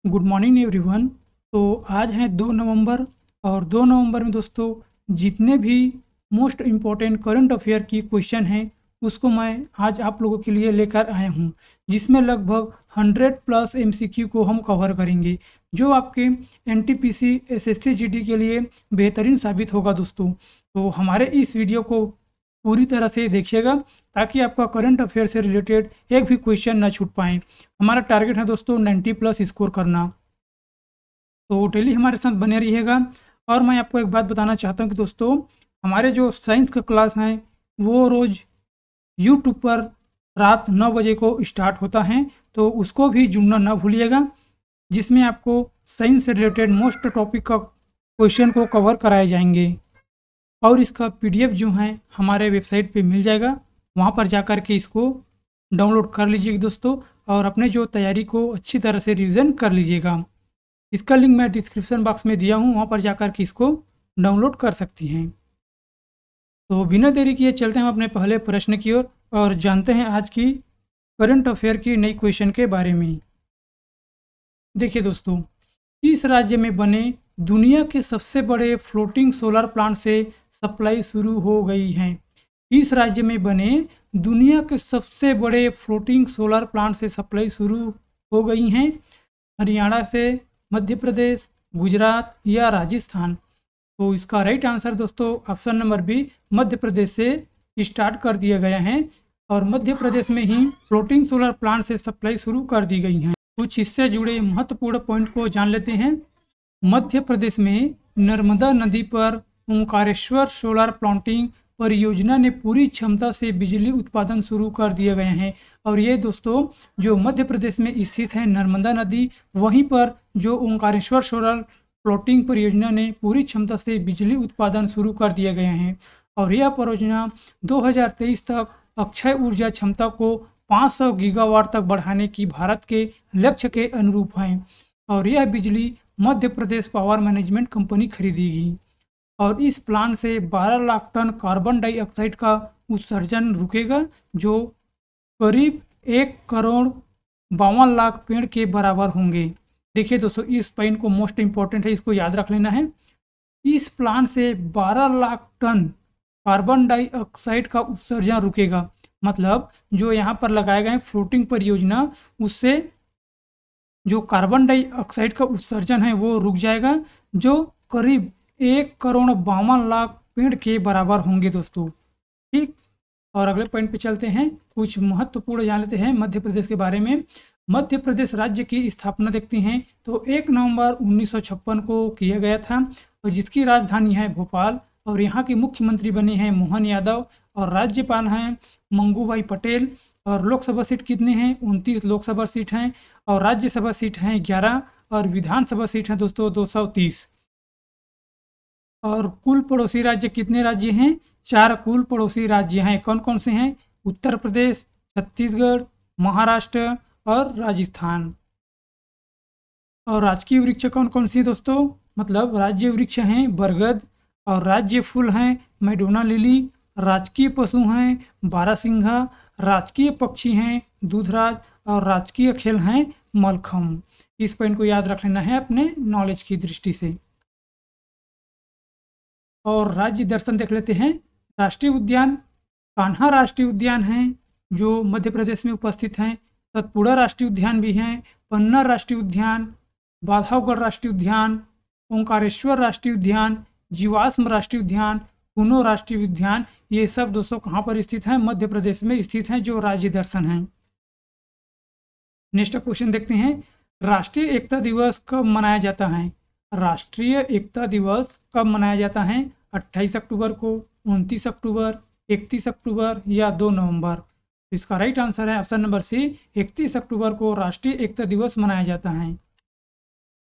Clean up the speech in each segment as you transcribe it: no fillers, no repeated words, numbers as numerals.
Good morning everyone. तो आज है 2 नवंबर और 2 नवंबर में दोस्तों जितने भी मोस्ट इम्पॉर्टेंट करंट अफेयर की क्वेश्चन हैं उसको मैं आज आप लोगों के लिए लेकर आया हूं, जिसमें लगभग 100 प्लस एमसीक्यू को हम कवर करेंगे, जो आपके एनटीपीसी एसएससी जीडी के लिए बेहतरीन साबित होगा दोस्तों। तो हमारे इस वीडियो को पूरी तरह से देखिएगा ताकि आपका करंट अफेयर से रिलेटेड एक भी क्वेश्चन ना छूट पाए। हमारा टारगेट है दोस्तों 90 प्लस स्कोर करना, तो डेली हमारे साथ बने रहिएगा। और मैं आपको एक बात बताना चाहता हूं कि दोस्तों हमारे जो साइंस का क्लास हैं वो रोज़ यूट्यूब पर रात 9 बजे को स्टार्ट होता है, तो उसको भी जुड़ना ना भूलिएगा, जिसमें आपको साइंस से रिलेटेड मोस्ट टॉपिक का क्वेश्चन को कवर कराए जाएंगे। और इसका पीडीएफ जो है हमारे वेबसाइट पे मिल जाएगा, वहाँ पर जा कर के इसको डाउनलोड कर लीजिएगा दोस्तों, और अपने जो तैयारी को अच्छी तरह से रिवीजन कर लीजिएगा। इसका लिंक मैं डिस्क्रिप्शन बॉक्स में दिया हूँ, वहाँ पर जा कर के इसको डाउनलोड कर सकती हैं। तो बिना देरी किए चलते हैं हम अपने पहले प्रश्न की ओर और जानते हैं आज की करंट अफेयर की नई क्वेश्चन के बारे में। देखिए दोस्तों, इस राज्य में बने दुनिया के सबसे बड़े फ्लोटिंग सोलर प्लांट से सप्लाई शुरू हो गई है। इस राज्य में बने दुनिया के सबसे बड़े फ्लोटिंग सोलर प्लांट से सप्लाई शुरू हो गई हैं। हरियाणा से, मध्य प्रदेश, गुजरात या राजस्थान। तो इसका राइट आंसर दोस्तों option number B, Madhya Pradesh से स्टार्ट कर दिया गया है और मध्य प्रदेश में ही फ्लोटिंग सोलर प्लांट से सप्लाई शुरू कर दी गई हैं। कुछ इससे जुड़े महत्वपूर्ण पॉइंट को जान लेते हैं। मध्य प्रदेश में नर्मदा नदी पर ओंकारेश्वर सोलर प्लांटिंग परियोजना ने पूरी क्षमता से बिजली उत्पादन शुरू कर दिए गए हैं। और ये दोस्तों जो मध्य प्रदेश में स्थित है नर्मदा नदी, वहीं पर जो ओंकारेश्वर सोलर प्लांटिंग परियोजना ने पूरी क्षमता से बिजली उत्पादन शुरू कर दिए गए हैं। और यह परियोजना 2023 तक अक्षय ऊर्जा क्षमता को 500 गीगावाट तक बढ़ाने की भारत के लक्ष्य के अनुरूप है। और यह बिजली Madhya Pradesh power management company खरीदेगी। और इस प्लांट से 12 लाख टन कार्बन डाइऑक्साइड का उत्सर्जन रुकेगा, जो करीब 1,52,00,000 पेड़ के बराबर होंगे। देखिए दोस्तों, इस पॉइंट को मोस्ट इंपॉर्टेंट है, इसको याद रख लेना है। इस प्लांट से 12 लाख टन कार्बन डाइऑक्साइड का उत्सर्जन रुकेगा, मतलब जो यहाँ पर लगाए गए फ्लोटिंग परियोजना, उससे जो कार्बन डाइऑक्साइड का उत्सर्जन है वो रुक जाएगा, जो करीब 1,52,00,000 पेड़ के बराबर होंगे दोस्तों। ठीक, और अगले पॉइंट पे चलते हैं। कुछ महत्वपूर्ण जान लेते हैं मध्य प्रदेश के बारे में। मध्य प्रदेश राज्य की स्थापना देखते हैं तो 1 नवंबर 1956 को किया गया था, और जिसकी राजधानी है भोपाल। और यहाँ के मुख्यमंत्री बने हैं मोहन यादव, और राज्यपाल हैं मंगूभाई पटेल। और लोकसभा सीट कितने हैं? 29 लोकसभा सीट हैं, और राज्यसभा सीट हैं 11, और विधानसभा सीट हैं दोस्तों 230। और कुल पड़ोसी राज्य कितने राज्य हैं? 4 कुल पड़ोसी राज्य हैं। कौन कौन से हैं? उत्तर प्रदेश, छत्तीसगढ़, महाराष्ट्र और राजस्थान। और राजकीय वृक्ष कौन कौन सी है दोस्तों? मतलब राज्य वृक्ष हैं बरगद, और राज्य फूल हैं मैडोना लिली, राजकीय पशु हैं बारहसिंघा, राजकीय पक्षी हैं दूधराज, और राजकीय खेल हैं मलखम्ब। इस पॉइंट को याद रख लेना है अपने नॉलेज की दृष्टि से। और राज्य दर्शन देख लेते हैं। राष्ट्रीय उद्यान कान्हा राष्ट्रीय उद्यान हैं जो मध्य प्रदेश में उपस्थित हैं। सतपुड़ा राष्ट्रीय उद्यान भी हैं, पन्ना राष्ट्रीय उद्यान, बांधवगढ़ राष्ट्रीय उद्यान, ओंकारेश्वर राष्ट्रीय उद्यान, जीवाश्म राष्ट्रीय उद्यान, कुनो राष्ट्रीय उद्यान। ये सब दोस्तों कहाँ पर स्थित हैं? मध्य प्रदेश में स्थित हैं, जो राज्य दर्शन हैं। नेक्स्ट क्वेश्चन देखते हैं। राष्ट्रीय एकता दिवस कब मनाया जाता है? राष्ट्रीय एकता दिवस कब मनाया जाता है? 28 अक्टूबर को, 29 अक्टूबर, 31 अक्टूबर या 2 नवंबर। तो इसका राइट आंसर है ऑप्शन नंबर सी, 31 अक्टूबर को राष्ट्रीय एकता दिवस मनाया जाता है।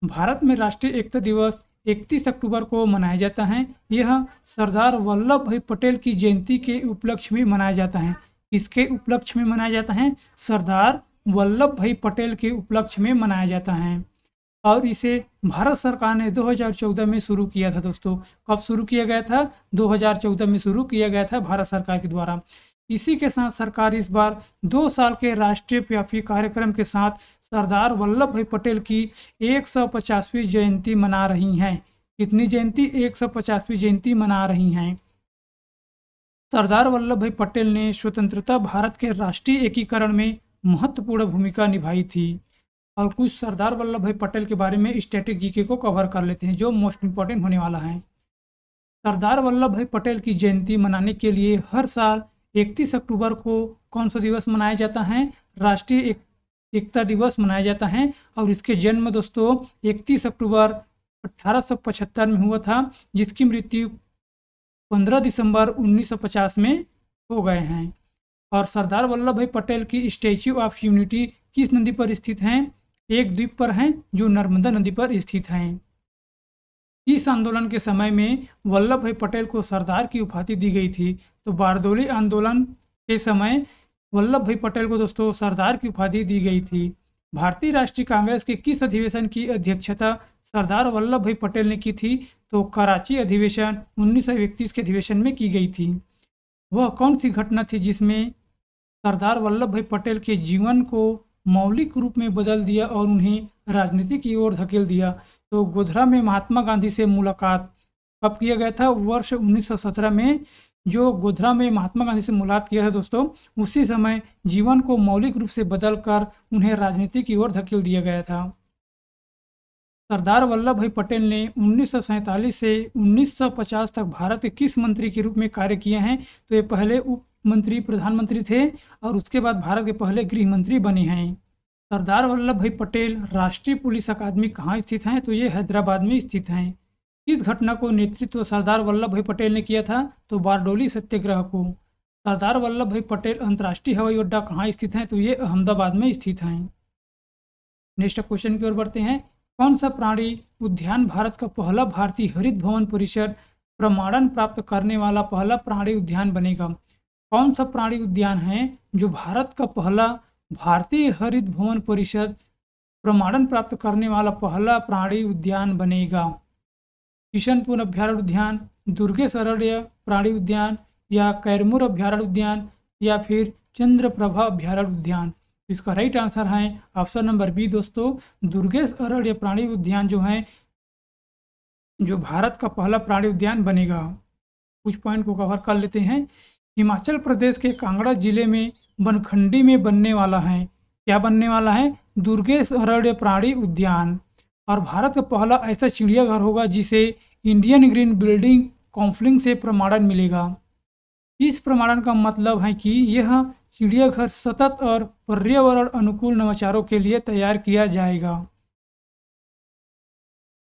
भारत में राष्ट्रीय एकता दिवस 31 अक्टूबर को मनाया जाता है। यह सरदार वल्लभ भाई पटेल की जयंती के उपलक्ष्य में मनाया जाता है। किसके उपलक्ष्य में मनाया जाता है? सरदार वल्लभ भाई पटेल के उपलक्ष्य में मनाया जाता है। और इसे भारत सरकार ने 2014 में शुरू किया था दोस्तों। कब शुरू किया गया था? 2014 में शुरू किया गया था भारत सरकार के द्वारा। इसी के साथ सरकार इस बार 2 साल के राष्ट्रीय व्यापी कार्यक्रम के साथ सरदार वल्लभ भाई पटेल की 150वीं जयंती मना रही हैं। कितनी जयंती? 150वीं जयंती मना रही हैं। सरदार वल्लभ भाई पटेल ने स्वतंत्रता भारत के राष्ट्रीय एकीकरण में महत्वपूर्ण भूमिका निभाई थी। और कुछ सरदार वल्लभ भाई पटेल के बारे में स्टैटिक जीके को कवर कर लेते हैं जो मोस्ट इंपॉर्टेंट होने वाला है। सरदार वल्लभ भाई पटेल की जयंती मनाने के लिए हर साल 31 अक्टूबर को कौन सा दिवस मनाया जाता है? राष्ट्रीय एकता दिवस मनाया जाता है। और इसके जन्म दोस्तों 31 अक्टूबर 1875 में हुआ था, जिसकी मृत्यु 15 दिसंबर 1950 में हो गए हैं। और सरदार वल्लभ भाई पटेल की स्टैच्यू ऑफ यूनिटी किस नदी पर स्थित हैं? एक द्वीप पर हैं जो नर्मदा नदी पर स्थित हैं। इस आंदोलन के समय में वल्लभ भाई पटेल को सरदार की उपाधि दी गई थी। तो बारदौली आंदोलन के समय वल्लभ भाई पटेल को दोस्तों सरदार की उपाधि दी गई थी। भारतीय राष्ट्रीय कांग्रेस के किस अधिवेशन की अध्यक्षता सरदार वल्लभ भाई पटेल ने की थी? तो कराची अधिवेशन 1931 के अधिवेशन में की गई थी। वह कौन सी घटना थी जिसमें सरदार वल्लभ भाई पटेल के जीवन को मौलिक रूप में बदल दिया और उन्हें राजनीति की ओर धकेल दिया? तो गोधरा में महात्मा गांधी से मुलाकात कब किया गया था? वर्ष 1917 में जो गोधरा में महात्मा गांधी से मुलाकात किया था दोस्तों, उसी समय जीवन को मौलिक रूप से बदलकर उन्हें राजनीति की ओर धकेल दिया गया था। सरदार वल्लभ भाई पटेल ने 1947 से 1950 तक भारत के किस मंत्री के रूप में कार्य किए हैं? तो ये पहले उप मंत्री प्रधानमंत्री थे और उसके बाद भारत के पहले गृह मंत्री बने हैं। सरदार वल्लभ भाई पटेल राष्ट्रीय पुलिस अकादमी कहाँ स्थित हैं? तो ये हैदराबाद में स्थित हैं। इस घटना को नेतृत्व सरदार वल्लभ भाई पटेल ने किया था? तो बारडोली सत्याग्रह को। सरदार वल्लभ भाई पटेल अंतर्राष्ट्रीय हवाई अड्डा कहाँ स्थित है? तो ये अहमदाबाद में स्थित हैं। नेक्स्ट क्वेश्चन की ओर बढ़ते हैं। कौन सा प्राणी उद्यान भारत का पहला भारतीय हरित भवन परिषद प्रमाणन प्राप्त करने वाला पहला प्राणी उद्यान बनेगा? कौन सा प्राणी उद्यान है जो भारत का पहला भारतीय हरित भवन परिषद प्रमाणन प्राप्त करने वाला पहला प्राणी उद्यान बनेगा? किशनपुर अभ्यारण्य उद्यान, दुर्गेश अरण्य प्राणी उद्यान, या कैरमूर अभ्यारण्य उद्यान, या फिर चंद्रप्रभा अभ्यारण्य उद्यान? इसका राइट आंसर है ऑप्शन नंबर बी दोस्तों, दुर्गेश अरण्य प्राणी उद्यान जो है जो भारत का पहला प्राणी उद्यान बनेगा। कुछ पॉइंट को कवर कर लेते हैं। हिमाचल प्रदेश के कांगड़ा जिले में बनखंडी में बनने वाला है, क्या बनने वाला है? दुर्गेश अरण्य प्राणी उद्यान। और भारत का पहला ऐसा चिड़ियाघर होगा जिसे इंडियन ग्रीन बिल्डिंग काउंसिल से प्रमाणन मिलेगा। इस प्रमाणन का मतलब है कि यह चिड़ियाघर सतत और पर्यावरण अनुकूल नवाचारों के लिए तैयार किया जाएगा।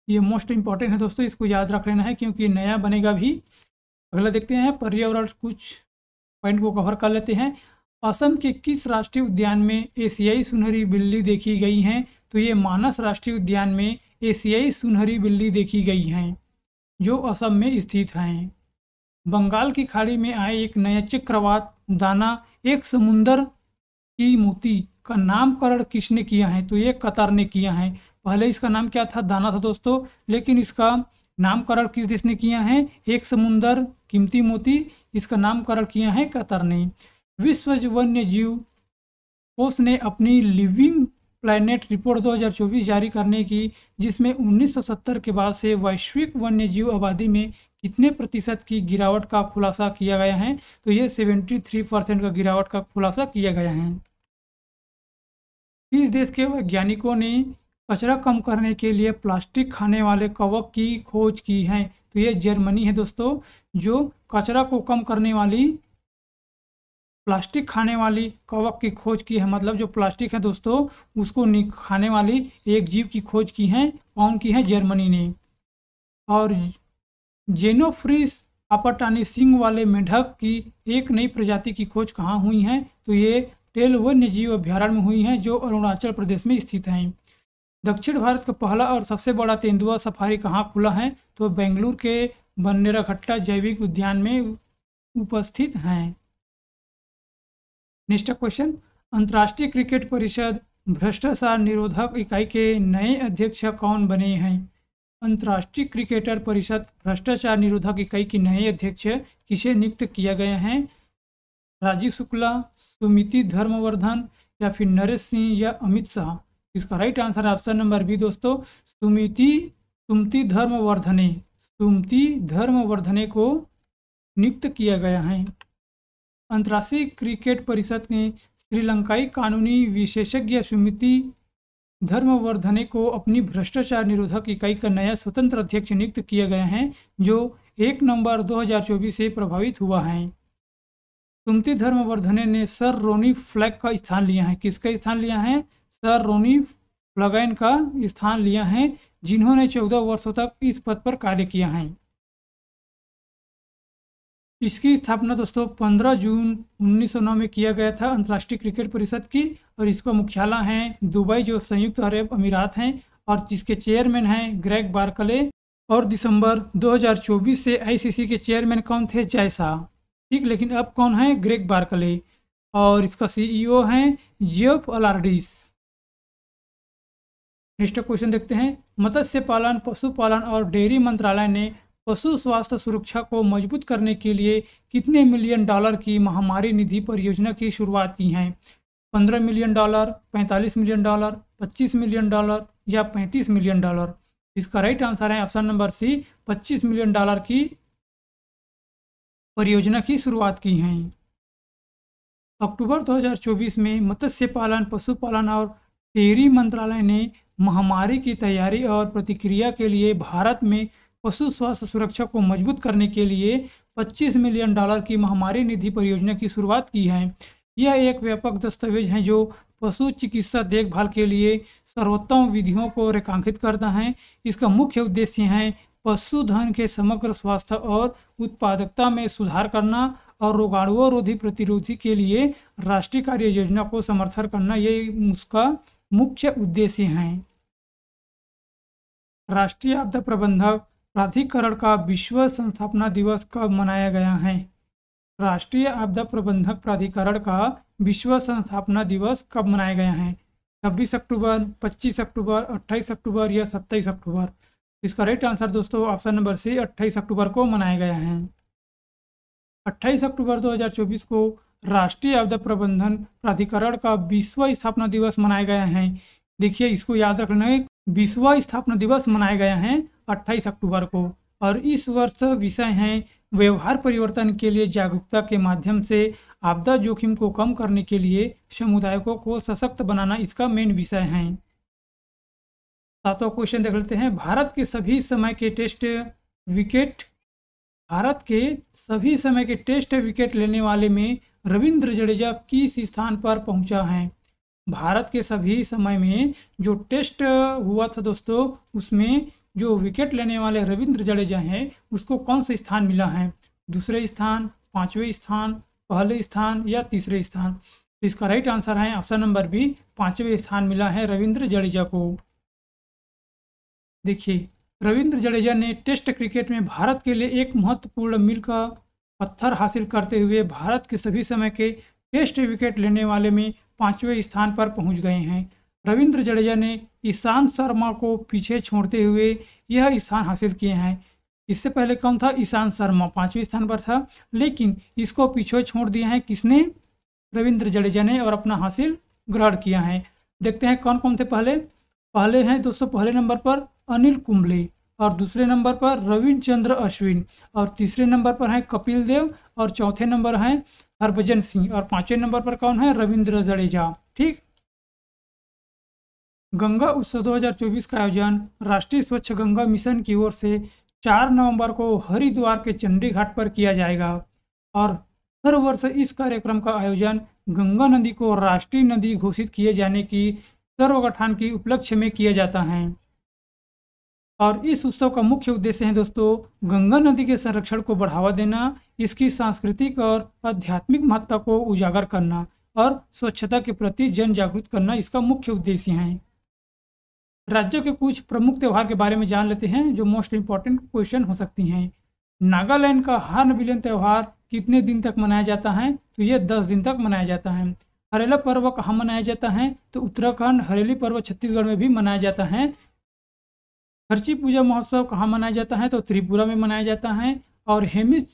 ये मोस्ट इंपॉर्टेंट है दोस्तों, इसको याद रख लेना है क्योंकि नया बनेगा भी। अगला देखते हैं पर्यावरण, कुछ पॉइंट को कवर कर लेते हैं। असम के किस राष्ट्रीय उद्यान में एशियाई सुनहरी बिल्ली देखी गई हैं? तो ये मानस राष्ट्रीय उद्यान में एशियाई सुनहरी बिल्ली देखी गई हैं जो असम में स्थित हैं। बंगाल की खाड़ी में आए एक नया चक्रवात दाना एक समुंदर की मोती का नामकरण किसने किया है? तो ये कतर ने किया है। पहले इसका नाम क्या था? दाना था दोस्तों, लेकिन इसका नामकरण किस देश ने किया है? एक समुंदर कीमती मोती, इसका नामकरण किया है कतर ने। विश्व वन्य जीव कोष ने अपनी लिविंग प्लैनेट रिपोर्ट 2024 जारी करने की, जिसमें 1970 के बाद से वैश्विक वन्य जीव आबादी में कितने प्रतिशत की गिरावट का खुलासा किया गया है? तो ये 73% का गिरावट का खुलासा किया गया है। इस देश के वैज्ञानिकों ने कचरा कम करने के लिए प्लास्टिक खाने वाले कवक की खोज की है? तो ये जर्मनी है दोस्तों, जो कचरा को कम करने वाली प्लास्टिक खाने वाली कवक की खोज की है। मतलब जो प्लास्टिक है दोस्तों उसको खाने वाली एक जीव की खोज की है। कौन की है? जर्मनी ने। और जेनोफ्रिस अपटानी सिंग वाले मेढक की एक नई प्रजाति की खोज कहाँ हुई है? तो ये टेल वन्य जीव अभ्यारण्य में हुई है जो अरुणाचल प्रदेश में स्थित है। दक्षिण भारत का पहला और सबसे बड़ा तेंदुआ सफारी कहाँ खुला है? तो बेंगलुरु के बन्नेराघट्टा जैविक उद्यान में उपस्थित हैं। नेक्स्ट क्वेश्चन, अंतर्राष्ट्रीय क्रिकेट परिषद भ्रष्टाचार निरोधक इकाई के नए अध्यक्ष कौन बने हैं? अंतर्राष्ट्रीय क्रिकेटर परिषद भ्रष्टाचार निरोधक इकाई की नए अध्यक्ष किसे नियुक्त किया गया है? राजीव शुक्ला, सुमिति धर्मवर्धन या फिर नरेश सिंह या अमित शाह। इसका राइट आंसर है ऑप्शन नंबर बी दोस्तों, सुमति धर्मवर्धने को नियुक्त किया गया है। अंतर्राष्ट्रीय क्रिकेट परिषद ने श्रीलंकाई कानूनी विशेषज्ञ सुमिति धर्मवर्धने को अपनी भ्रष्टाचार निरोधक इकाई का नया स्वतंत्र अध्यक्ष नियुक्त किया गया है, जो 1 नवंबर 2024 से प्रभावित हुआ है। सुमति धर्मवर्धने ने सर रोनी फ्लैग का स्थान लिया है। किसका स्थान लिया है? सर रोनी फ्लैगन का स्थान लिया है, जिन्होंने 14 वर्षों तक इस पद पर कार्य किया है। इसकी स्थापना दोस्तों 15 जून 1909 में किया गया था अंतर्राष्ट्रीय क्रिकेट परिषद की, और इसका मुख्यालय है दुबई, जो संयुक्त अरब अमीरात हैं, और जिसके चेयरमैन हैं ग्रेग बार्कले। और दिसंबर 2024 से आईसीसी के चेयरमैन कौन थे? जय शाह। ठीक, लेकिन अब कौन है? Greg Barclay. और इसका सीईओ हैं जियोफ अलार्डिस। नेक्स्ट क्वेश्चन देखते हैं। मत्स्य पालन, पशुपालन और डेयरी मंत्रालय ने पशु स्वास्थ्य सुरक्षा को मजबूत करने के लिए कितने मिलियन डॉलर की महामारी निधि परियोजना की शुरुआत की है? 15 million dollar, 45 million dollar, 25 million dollar या 35 मिलियन डॉलर? इसका राइट आंसर है option number C, 25 million dollar की परियोजना की शुरुआत की है। अक्टूबर 2024 में मत्स्य पालन, पशुपालन और डेयरी मंत्रालय ने महामारी की तैयारी और प्रतिक्रिया के लिए भारत में पशु स्वास्थ्य सुरक्षा को मजबूत करने के लिए 25 मिलियन डॉलर की महामारी निधि परियोजना की शुरुआत की है। यह एक व्यापक दस्तावेज है जो पशु चिकित्सा देखभाल के लिए सर्वोत्तम विधियों को रेखांकित करता है। इसका मुख्य उद्देश्य है पशुधन के समग्र स्वास्थ्य और उत्पादकता में सुधार करना और रोगाणुओं रोधी प्रतिरोधी के लिए राष्ट्रीय कार्य योजना को समर्थन करना। ये उसका मुख्य उद्देश्य है। राष्ट्रीय आपदा प्रबंधक प्राधिकरण का विश्व संस्थापना दिवस कब मनाया गया है? राष्ट्रीय आपदा प्रबंधक प्राधिकरण का विश्व संस्थापना दिवस कब मनाया गया है? 26 अक्टूबर, 25 अक्टूबर, 28 अक्टूबर या 27 अक्टूबर? इसका राइट आंसर दोस्तों ऑप्शन नंबर सी, 28 अक्टूबर को मनाया गया है। 28 अक्टूबर 2024 को राष्ट्रीय आपदा प्रबंधन प्राधिकरण का विश्व स्थापना दिवस मनाया गया है। देखिए, इसको याद रखना है, विश्व स्थापना दिवस मनाया गया है 28 अक्टूबर को। और इस वर्ष विषय है व्यवहार परिवर्तन के लिए जागरूकता के माध्यम से आपदा जोखिम को कम करने के लिए समुदायों को सशक्त बनाना इसका मेन विषय है। 7वां क्वेश्चन देख लेते हैं। भारत के सभी समय के टेस्ट विकेट लेने वाले में रविंद्र जडेजा किस स्थान पर पहुंचा है? भारत के सभी समय में जो टेस्ट हुआ था दोस्तों, उसमें जो विकेट लेने वाले रविंद्र जडेजा हैं, उसको कौन सा स्थान मिला है? दूसरे स्थान, 5वें स्थान, पहले स्थान या तीसरे स्थान? तो इसका राइट आंसर है ऑप्शन नंबर बी, 5वें स्थान मिला है रविंद्र जडेजा को। देखिए, रविंद्र जडेजा ने टेस्ट क्रिकेट में भारत के लिए एक महत्वपूर्ण मील का पत्थर हासिल करते हुए भारत के सभी समय के टेस्ट विकेट लेने वाले में 5वें स्थान पर पहुंच गए हैं। रविंद्र जडेजा ने ईशांत शर्मा को पीछे छोड़ते हुए यह स्थान हासिल किए हैं। इससे पहले कौन था? ईशांत शर्मा 5वें स्थान पर था, लेकिन इसको पीछे छोड़ दिया है किसने? रविंद्र जडेजा ने, और अपना हासिल ग्रहण किया है। देखते हैं कौन कौन थे पहले हैं दोस्तों। पहले नंबर पर अनिल कुंबले, और दूसरे नंबर पर रविचंद्र अश्विन, और तीसरे नंबर पर हैं कपिल देव, और चौथे नंबर हैं हरभजन सिंह, और 5वें नंबर पर कौन है? रविंद्र जडेजा। ठीक। गंगा उत्सव 2024 का आयोजन राष्ट्रीय स्वच्छ गंगा मिशन की ओर से 4 नवंबर को हरिद्वार के चंडी घाट पर किया जाएगा। और हर वर्ष इस कार्यक्रम का आयोजन गंगा नदी को राष्ट्रीय नदी घोषित किए जाने की सर्वगठन की उपलक्ष्य में किया जाता है। और इस उत्सव का मुख्य उद्देश्य है दोस्तों गंगा नदी के संरक्षण को बढ़ावा देना, इसकी सांस्कृतिक और आध्यात्मिक महत्ता को उजागर करना और स्वच्छता के प्रति जन जागरूक करना इसका मुख्य उद्देश्य है। राज्यों के कुछ प्रमुख त्यौहार के बारे में जान लेते हैं जो मोस्ट इम्पॉर्टेंट क्वेश्चन हो सकती हैं। नागालैंड का हॉर्नबिल त्यौहार कितने दिन तक मनाया जाता है? तो ये 10 दिन तक मनाया जाता है। हरेला पर्व कहाँ मनाया जाता है? तो उत्तराखंड। हरेली पर्व छत्तीसगढ़ में भी मनाया जाता है। खर्ची पूजा महोत्सव कहाँ मनाया जाता है? तो त्रिपुरा में मनाया जाता है। और हेमिस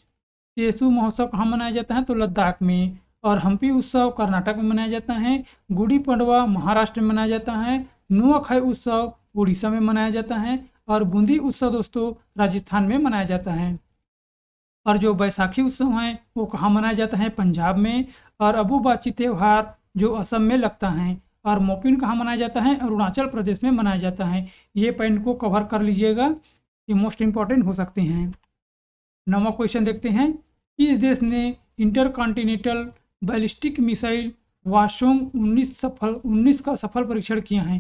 तेसु महोत्सव कहाँ मनाया जाता है? तो लद्दाख में। और हम्पी उत्सव कर्नाटक में मनाया जाता है, गुड़ी पड़वा महाराष्ट्र में मनाया जाता है, नुआखाई उत्सव उड़ीसा में मनाया जाता है और बूंदी उत्सव दोस्तों राजस्थान में मनाया जाता है। और जो बैसाखी उत्सव है वो कहाँ मनाया जाता है? पंजाब में। और अबुबाची त्यौहार जो असम में लगता है। और मोपिन कहाँ मनाया जाता है? अरुणाचल प्रदेश में मनाया जाता है। ये पॉइंट को कवर कर लीजिएगा, ये मोस्ट इम्पॉर्टेंट हो सकते हैं। 9वां क्वेश्चन देखते हैं, किस देश ने इंटरकॉन्टिनेंटल बैलिस्टिक मिसाइल वाशोंग 19 का सफल परीक्षण किया है?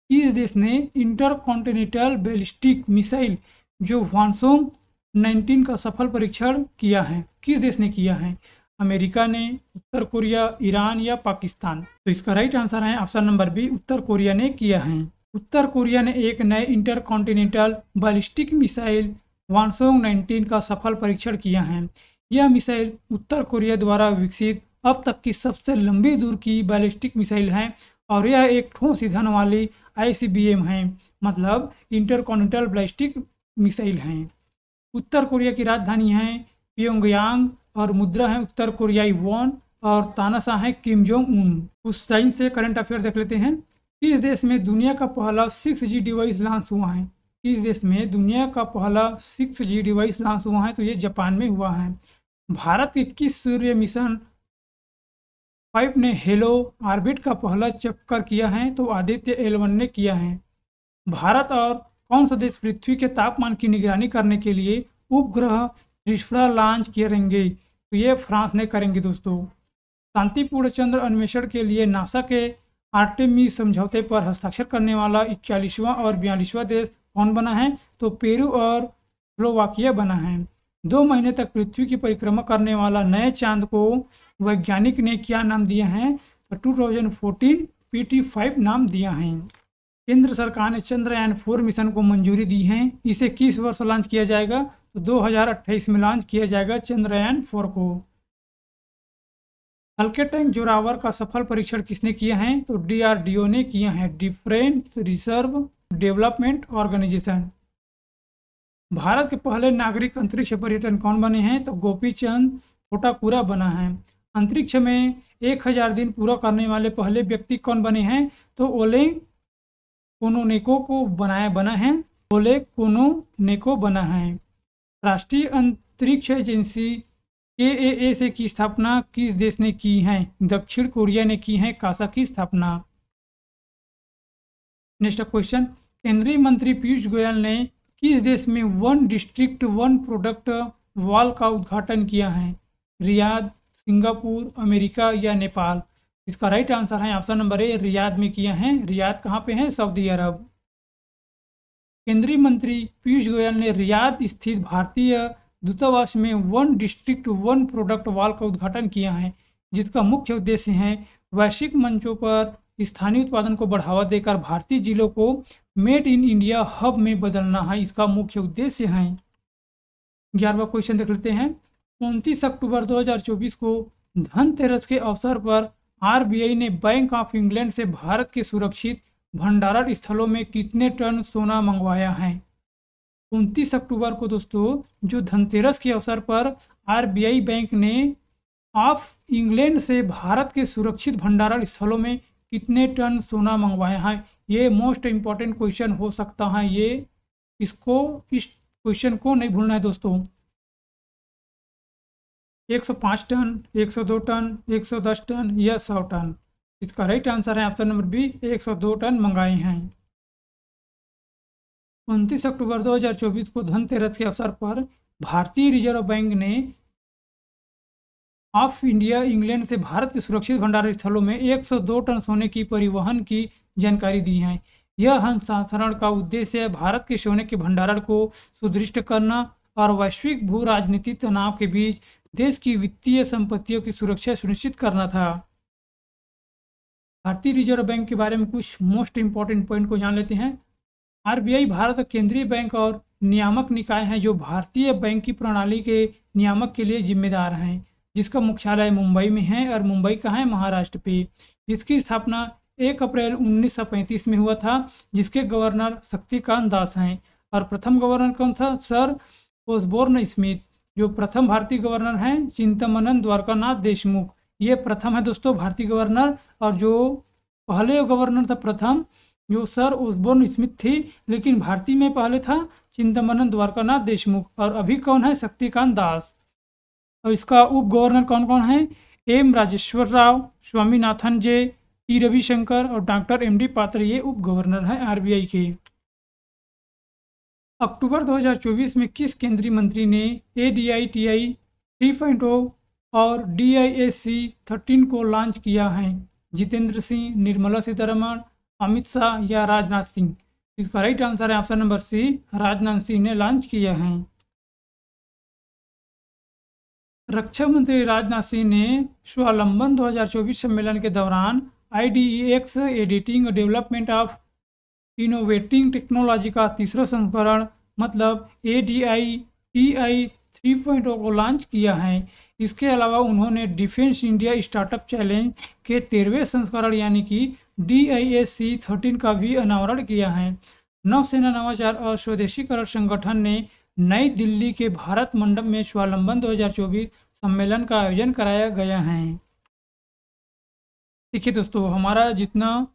किस देश ने इंटरकॉन्टिनेंटल बैलिस्टिक मिसाइल जो वाशोंग 19 का सफल परीक्षण किया है, किस देश ने किया है? अमेरिका ने, उत्तर कोरिया, ईरान या पाकिस्तान? तो इसका राइट आंसर है ऑप्शन नंबर बी, उत्तर कोरिया ने किया है। उत्तर कोरिया ने एक नए इंटरकॉन्टिनेंटल बैलिस्टिक मिसाइल वाशोंग 19 का सफल परीक्षण किया है। यह मिसाइल उत्तर कोरिया द्वारा विकसित अब तक की सबसे लंबी दूर की बैलिस्टिक मिसाइल है और यह एक ठोस ईंधन वाली ICBM है, मतलब इंटरकॉन्टिनेंटल बैलिस्टिक मिसाइल है। उत्तर कोरिया की राजधानी है प्योंगयांग और मुद्रा है उत्तर कोरियाई वॉन और तानाशाह है किम जोंग उन। उस साइंस से करंट अफेयर देख लेते हैं। किस देश में दुनिया का पहला 6G डिवाइस लॉन्च हुआ है? किस देश में दुनिया का पहला 6G डिवाइस लॉन्च हुआ है? तो ये जापान में हुआ है। भारत के किस सूर्य मिशन 5 ने हेलो ऑर्बिट का पहला चक्कर किया है? तो आदित्य L1 ने किया है। भारत और कौन सा देश पृथ्वी के तापमान की निगरानी करने के लिए उपग्रह त्रिशुरा लॉन्च करेंगे? तो ये फ्रांस ने करेंगे दोस्तों। शांतिपूर्ण चंद्र अन्वेषण के लिए नासा के आर्टेमिस समझौते पर हस्ताक्षर करने वाला 41वां और 42वां देश कौन बना है? तो पेरू और स्लोवाकिया बना है। 2 महीने तक पृथ्वी की परिक्रमा करने वाला नए चांद को वैज्ञानिक ने क्या नाम दिया है? तो 2014 PT5 नाम दिया है। केंद्र सरकार ने चंद्रयान 4 मिशन को मंजूरी दी है। इसे किस वर्ष लॉन्च किया जाएगा? तो 2028 में लॉन्च किया जाएगा चंद्रयान 4 को। हल्के टैंक जोरावर का सफल परीक्षण किसने किया है? तो DRDO ने किया है, defence research development organisation. Bharat के पहले नागरिक अंतरिक्ष पर्यटन कौन बने हैं? तो गोपीचंद थोटाकुरा बना है। अंतरिक्ष में 1000 दिन पूरा करने वाले पहले व्यक्ति कौन बने हैं? तो ओलेग कोनोनेको को बना है, ओलेग कोनोनेको बना है। राष्ट्रीय अंतरिक्ष एजेंसी KAA की स्थापना किस देश ने की है? दक्षिण कोरिया ने की है कासा की स्थापना। नेक्स्ट क्वेश्चन, केंद्रीय मंत्री पीयूष गोयल ने किस देश में 1 डिस्ट्रिक्ट 1 प्रोडक्ट वॉल का उद्घाटन किया है? रियाद, सिंगापुर, अमेरिका या नेपाल? इसका राइट आंसर है ऑप्शन नंबर ए, रियाद में किया है। रियाद कहाँ पे है? सऊदी अरब। केंद्रीय मंत्री पीयूष गोयल ने रियाद स्थित भारतीय दूतावास में 1 डिस्ट्रिक्ट 1 प्रोडक्ट वॉल का उद्घाटन किया है, जिसका मुख्य उद्देश्य है वैश्विक मंचों पर स्थानीय उत्पादन को बढ़ावा देकर भारतीय जिलों को मेड इन इंडिया हब में बदलना है, इसका मुख्य उद्देश्य है। 11वां क्वेश्चन देख लेते हैं। 29 अक्टूबर 2024 को धनतेरस के अवसर पर RBI ने बैंक ऑफ इंग्लैंड से भारत के सुरक्षित भंडारण स्थलों में कितने टन सोना मंगवाया है? 29 अक्टूबर को दोस्तों जो धनतेरस के अवसर पर RBI बैंक ने ऑफ इंग्लैंड से भारत के सुरक्षित भंडारण स्थलों में कितने टन सोना मंगवाया है? ये मोस्ट इम्पॉर्टेंट क्वेश्चन हो सकता है, ये इस क्वेश्चन को नहीं भूलना है दोस्तों। 105 टन, 102 टन, 110 टन या 100 टन? इसका राइट आंसर है ऑप्शन नंबर बी, 102 टन मंगाए हैं। 29 अक्टूबर 2024 को धनतेरस के अवसर पर भारतीय रिजर्व बैंक ने ऑफ इंडिया इंग्लैंड से भारत के सुरक्षित भंडारण स्थलों में 102 टन सोने की परिवहन की जानकारी दी है। यह हस्तांतरण का उद्देश्य भारत के सोने के भंडारण को सुदृढ़ करना और वैश्विक भू राजनीतिक तनाव के बीच देश की वित्तीय संपत्तियों की सुरक्षा सुनिश्चित करना था। भारतीय रिजर्व बैंक के बारे में कुछ मोस्ट इंपॉर्टेंट पॉइंट को जान लेते हैं। RBI भारत का केंद्रीय बैंक और नियामक निकाय है जो भारतीय बैंक की प्रणाली के नियामक के लिए जिम्मेदार हैं, जिसका मुख्यालय मुंबई में है और मुंबई का है महाराष्ट्र पे। जिसकी स्थापना 1 अप्रैल 1935 में हुआ था, जिसके गवर्नर शक्तिकांत दास हैं। और प्रथम गवर्नर कौन था? Sir Osborne Smith. जो प्रथम भारतीय गवर्नर हैं चिंतमनन द्वारकानाथ देशमुख। ये प्रथम है दोस्तों भारतीय गवर्नर, और जो पहले गवर्नर था प्रथम जो सर ओसबोर्न स्मिथ थी, लेकिन भारतीय में पहले था चिंतमनन द्वारकानाथ देशमुख, और अभी कौन है शक्तिकांत दास। और इसका उप गवर्नर कौन कौन है, एम राजेश्वर राव, स्वामीनाथन जे, टी रविशंकर और डॉक्टर एम डी पात्र, ये उप गवर्नर हैं आरबीआई के। अक्टूबर 2024 में किस केंद्रीय मंत्री ने ADITI 3.0 और DISC 13 को लॉन्च किया है, जितेंद्र सिंह, निर्मला सीतारमण, अमित शाह या राजनाथ सिंह। इसका राइट आंसर है option number C, Rajnath Singh ने लॉन्च किया है। रक्षा मंत्री राजनाथ सिंह ने स्वावलंबन 2024 सम्मेलन के दौरान IDEX editing development of innovating technology का तीसरा संस्करण मतलब ADITI 3.0 को लॉन्च किया है। इसके अलावा उन्होंने डिफेंस इंडिया स्टार्टअप चैलेंज के 13वें संस्करण यानी कि DISC 13 का भी अनावरण किया है। नौसेना नवाचार और स्वदेशीकरण संगठन ने नई दिल्ली के भारत मंडप में स्वावलंबन 2024 सम्मेलन का आयोजन कराया गया है। देखिए दोस्तों, हमारा जितना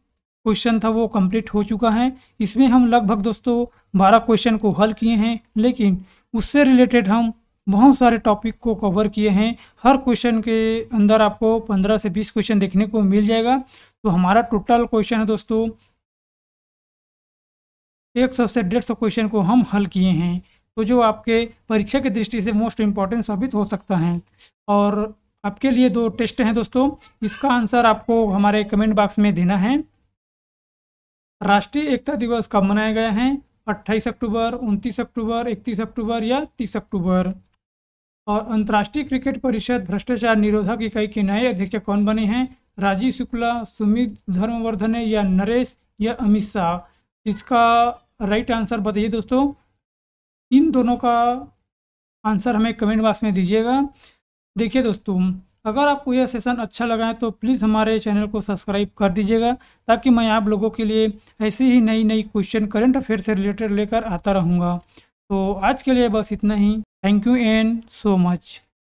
क्वेश्चन था वो कंप्लीट हो चुका है। इसमें हम लगभग दोस्तों 12 क्वेश्चन को हल किए हैं, लेकिन उससे रिलेटेड हम बहुत सारे टॉपिक को कवर किए हैं। हर क्वेश्चन के अंदर आपको 15 से 20 क्वेश्चन देखने को मिल जाएगा। तो हमारा टोटल क्वेश्चन है दोस्तों 100 से 150 क्वेश्चन को हम हल किए हैं, तो जो आपके परीक्षा की दृष्टि से मोस्ट इम्पॉर्टेंट साबित हो सकता है। और आपके लिए 2 टेस्ट हैं दोस्तों, इसका आंसर आपको हमारे कमेंट बॉक्स में देना है। राष्ट्रीय एकता दिवस कब मनाया गया है, 28 अक्टूबर, 29 अक्टूबर, 31 अक्टूबर या 30 अक्टूबर। और अंतर्राष्ट्रीय क्रिकेट परिषद भ्रष्टाचार निरोधक इकाई के नए अध्यक्ष कौन बने हैं, राजीव शुक्ला, सुमित धर्मवर्धन या नरेश या अमित शाह। इसका राइट आंसर बताइए दोस्तों। इन दोनों का आंसर हमें कमेंट बॉक्स में दीजिएगा। देखिए दोस्तों, अगर आपको यह सेशन अच्छा लगा है तो प्लीज़ हमारे चैनल को सब्सक्राइब कर दीजिएगा, ताकि मैं आप लोगों के लिए ऐसी ही नई नई क्वेश्चन करंट अफेयर से रिलेटेड लेकर आता रहूँगा। तो आज के लिए बस इतना ही। Thank you and so much.